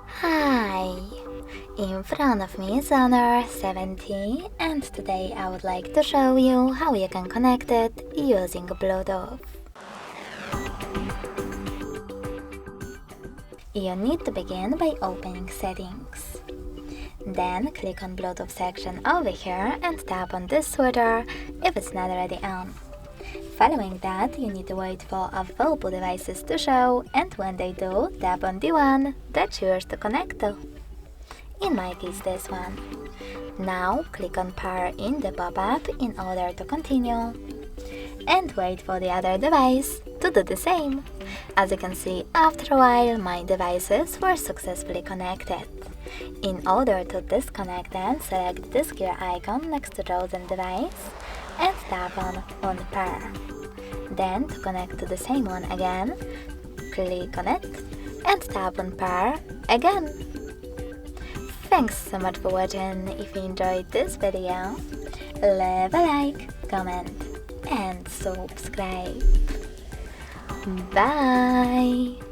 Hi! In front of me is Honor 70 and today I would like to show you how you can connect it using Bluetooth. You need to begin by opening Settings. Then click on Bluetooth section over here and tap on this switcher if it's not already on. Following that, you need to wait for available devices to show, and when they do, tap on the one that you wish to connect to. In my case, this one. Now click on Pair in the pop-up in order to continue. And wait for the other device to do the same. As you can see, after a while, my devices were successfully connected. In order to disconnect them, select this gear icon next to chosen device and tap on Pair. Then, to connect to the same one again, click on it and tap on Pair again. Thanks so much for watching. If you enjoyed this video, leave a like, comment and subscribe. Bye!